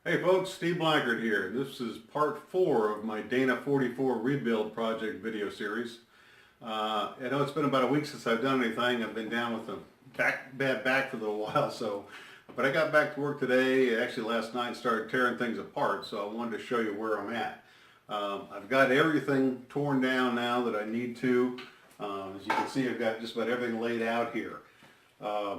Hey folks, Steve Blackard here. This is part 4 of my Dana 44 rebuild project video series. I know it's been about a week since I've done anything. I've been down with a bad back for a little while, but I got back to work today, actually last night, and started tearing things apart, so I wanted to show you where I'm at. I've got everything torn down now that I need to. As you can see, I've got just about everything laid out here. A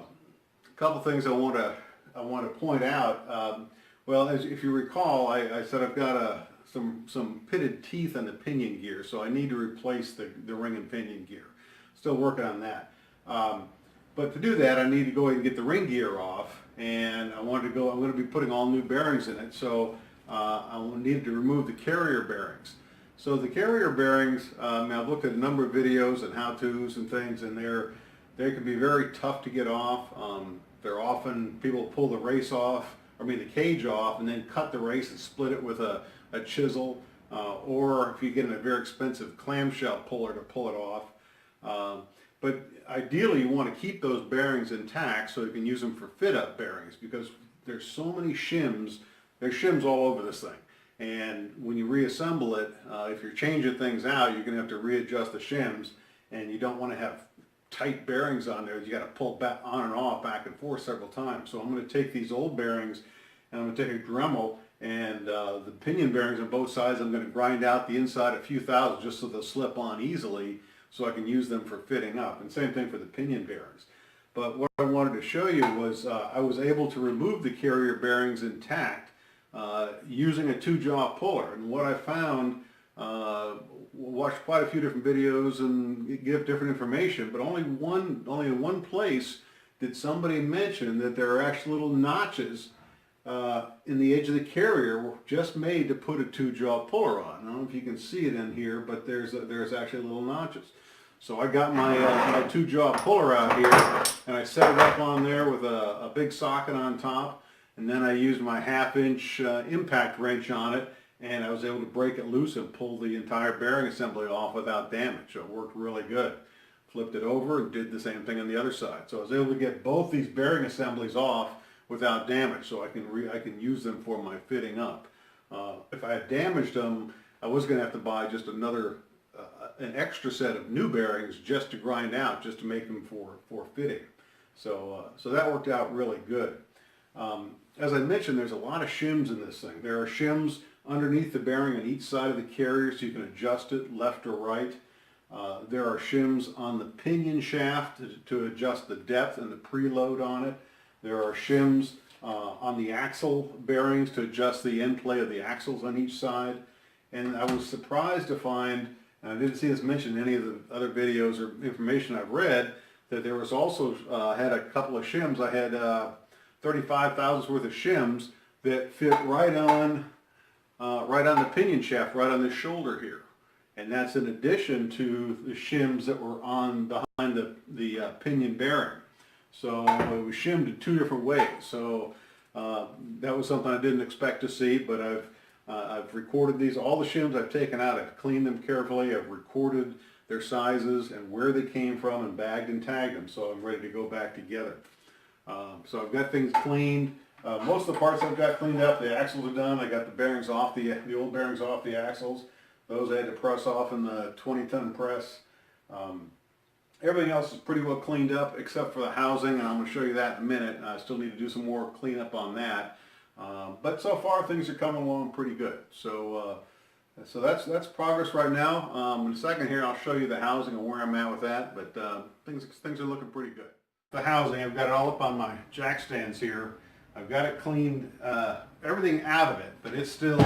couple things I want to point out. Well, if you recall, I said I've got some pitted teeth on the pinion gear, so I need to replace the ring and pinion gear. Still working on that. But to do that, I need to go ahead and get the ring gear off, and I'm going to be putting all new bearings in it, so I will need to remove the carrier bearings. So the carrier bearings, I've looked at a number of videos and how-tos and things, and they can be very tough to get off. They're often, people pull the the cage off and then cut the race and split it with a chisel, or if you get a very expensive clamshell puller to pull it off. But ideally you want to keep those bearings intact so you can use them for fit-up bearings, because there's so many shims. There's shims all over this thing, and when you reassemble it, if you're changing things out, you're going to have to readjust the shims, and you don't want to have tight bearings on there. You got to pull back on and off, back and forth several times. So I'm going to take these old bearings and I'm going to take a Dremel, and the pinion bearings on both sides, I'm going to grind out the inside a few thousand just so they'll slip on easily, so I can use them for fitting up. And same thing for the pinion bearings. But what I wanted to show you was I was able to remove the carrier bearings intact using a 2-jaw puller. And what I found, watched quite a few different videos and give different information, but only in one place did somebody mention that there are actually little notches in the edge of the carrier just made to put a 2-jaw puller on. I don't know if you can see it in here, but there's actually little notches. So I got my 2-jaw puller out here, and I set it up on there with a big socket on top, and then I used my 1/2-inch impact wrench on it, and I was able to break it loose and pull the entire bearing assembly off without damage. So it worked really good. Flipped it over and did the same thing on the other side. So I was able to get both these bearing assemblies off without damage, so I can use them for my fitting up. If I had damaged them, I was going to have to buy just an extra set of new bearings just to grind out, just to make them for fitting. So that worked out really good. As I mentioned, there's a lot of shims in this thing. There are shims underneath the bearing on each side of the carrier, so you can adjust it left or right. There are shims on the pinion shaft to adjust the depth and the preload on it. There are shims on the axle bearings to adjust the end play of the axles on each side. And I was surprised to find, and I didn't see this mentioned in any of the other videos or information I've read, that there was also, had a couple of shims. I had 35 thousandths worth of shims that fit right on the pinion shaft, right on the shoulder here. And that's in addition to the shims that were on behind the pinion bearing. So it was shimmed in 2 different ways. So that was something I didn't expect to see, but I've recorded these. All the shims I've taken out, I've cleaned them carefully. I've recorded their sizes and where they came from and bagged and tagged them, so I'm ready to go back together. So I've got things cleaned. Most of the parts I've got cleaned up. The axles are done. I got the bearings off, the old bearings off the axles. Those I had to press off in the 20-ton press. Everything else is pretty well cleaned up except for the housing, and I'm going to show you that in a minute. I still need to do some more cleanup on that. But so far things are coming along pretty good. So that's progress right now. In a second here I'll show you the housing and where I'm at with that, but things are looking pretty good. The housing, I've got it all up on my jack stands here. I've got it cleaned, everything out of it, but it's still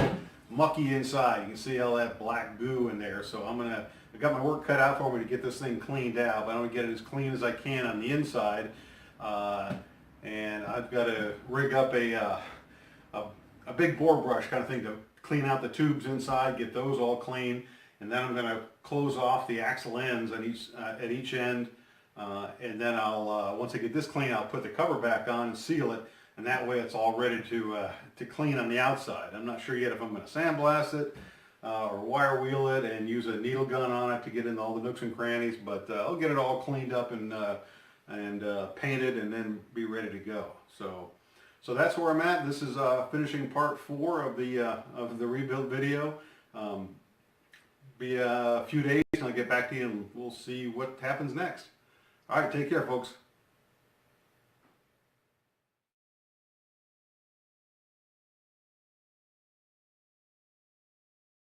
mucky inside. You can see all that black goo in there, so I've got my work cut out for me to get this thing cleaned out, but I want to get it as clean as I can on the inside. And I've got to rig up a big bore brush kind of thing to clean out the tubes inside, get those all clean, and then I'm going to close off the axle ends on at each end. And then I'll once I get this clean, I'll put the cover back on and seal it, and that way it's all ready to clean on the outside. I'm not sure yet if I'm going to sandblast it or wire wheel it and use a needle gun on it to get in all the nooks and crannies, but I'll get it all cleaned up and painted and then be ready to go. So So that's where I'm at. This is finishing part 4 of the rebuild video. Be a few days and I'll get back to you and we'll see what happens next. All right, take care, folks.